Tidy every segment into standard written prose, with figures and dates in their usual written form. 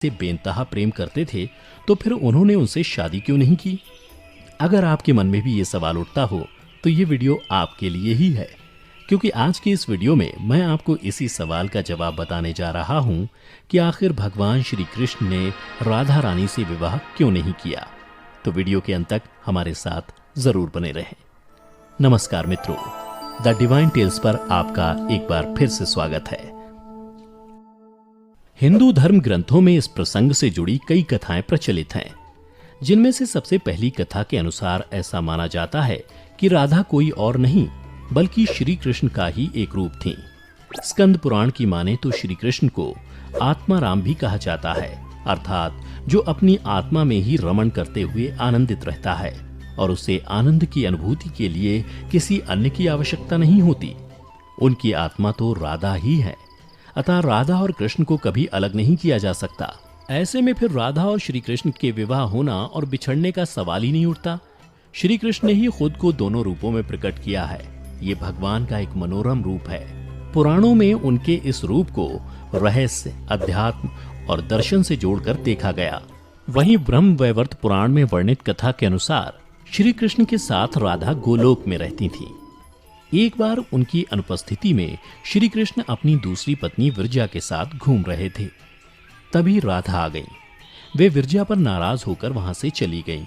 से बेइंतहा प्रेम करते थे तो फिर उन्होंने उनसे शादी क्यों नहीं की? अगर आपके मन में भी ये सवाल उठता हो तो ये वीडियो आपके लिए ही है, क्योंकि आज की इस वीडियो में मैं आपको इसी सवाल का जवाब बताने जा रहा हूं कि आखिर भगवान श्री कृष्ण ने राधा रानी से विवाह क्यों नहीं किया। तो वीडियो के अंत तक हमारे साथ जरूर बने रहें। नमस्कार मित्रों, द डिवाइन टेल्स पर आपका एक बार फिर से स्वागत है। हिंदू धर्म ग्रंथों में इस प्रसंग से जुड़ी कई कथाएं प्रचलित हैं, जिनमें से सबसे पहली कथा के अनुसार ऐसा माना जाता है कि राधा कोई और नहीं बल्कि श्री कृष्ण का ही एक रूप थी। स्कंद पुराण की माने तो श्री कृष्ण को आत्मा राम भी कहा जाता है, अर्थात जो अपनी आत्मा में ही रमण करते हुए आनंदित रहता है और उसे आनंद की अनुभूति के लिए किसी अन्य की आवश्यकता नहीं होती। उनकी आत्मा तो राधा ही है, अतः राधा और कृष्ण को कभी अलग नहीं किया जा सकता। ऐसे में फिर राधा और श्री कृष्ण के विवाह होना और बिछड़ने का सवाल ही नहीं उठता। श्री कृष्ण ने ही खुद को दोनों रूपों में प्रकट किया है। ये भगवान का एक मनोरम रूप है। पुराणों में उनके इस रूप को रहस्य, अध्यात्म और दर्शन से जोड़कर देखा गया। वहीं ब्रह्म वैवर्त पुराण में वर्णित कथा के अनुसार श्री कृष्ण के साथ राधा गोलोक में रहती थी। एक बार उनकी अनुपस्थिति में श्री कृष्ण अपनी दूसरी पत्नी विरजा के साथ घूम रहे थे। तभी राधा आ गई। वे विरजा पर नाराज होकर वहां से चली गईं।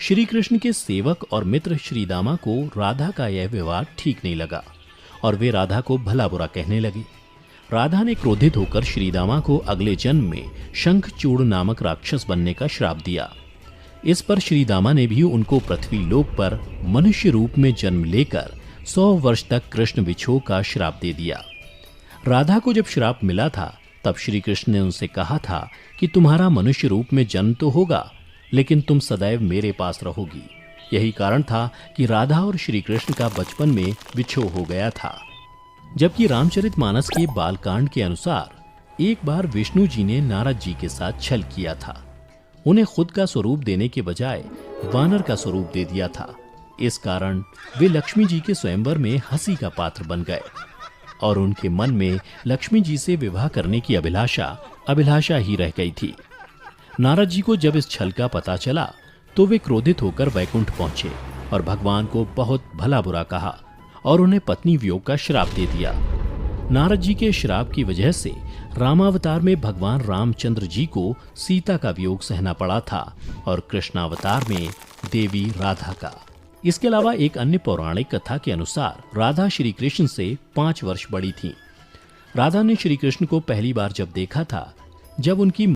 श्री कृष्ण के सेवक और मित्र श्रीदामा को राधा का यह व्यवहार ठीक नहीं लगा और वे राधा को भला बुरा कहने लगे। राधा ने क्रोधित होकर श्रीदामा को अगले जन्म में शंखचूड़ नामक राक्षस बनने का श्राप दिया। इस पर श्रीदामा ने भी उनको पृथ्वी लोक पर मनुष्य रूप में जन्म लेकर 100 वर्ष तक कृष्ण विछोह का श्राप दे दिया। राधा को जब श्राप मिला था तब श्री कृष्ण ने उनसे कहा था कि तुम्हारा मनुष्य रूप में जन्म तो होगा, लेकिन तुम सदैव मेरे पास रहोगी। यही कारण था कि राधा और श्री कृष्ण का बचपन में विछोह हो गया था। जबकि रामचरितमानस के बालकांड के अनुसार एक बार विष्णु जी ने नारद जी के साथ छल किया था। उन्हें खुद का स्वरूप देने के बजाय वानर का स्वरूप दे दिया था। इस कारण वे लक्ष्मी जी के स्वयंवर में हंसी का पात्र बन गए और उनके मन में लक्ष्मी जी से विवाह करने की अभिलाषा ही रह गई थी। नारद जी को जब इस छल का पता चला तो वे क्रोधित होकर वैकुंठ पहुंचे और भगवान को बहुत भला बुरा कहा और उन्हें पत्नी वियोग का श्राप दे दिया। नारद जी के श्राप की वजह से रामावतार में भगवान रामचंद्र जी को सीता का वियोग सहना पड़ा था और कृष्णावतार में देवी राधा का। इसके अलावा एक अन्य पौराणिक कथा के अनुसार राधा श्री कृष्ण से 5 वर्ष बड़ी थी। राधा ने श्री कृष्ण को पहली बार जब देखा था जब उनकी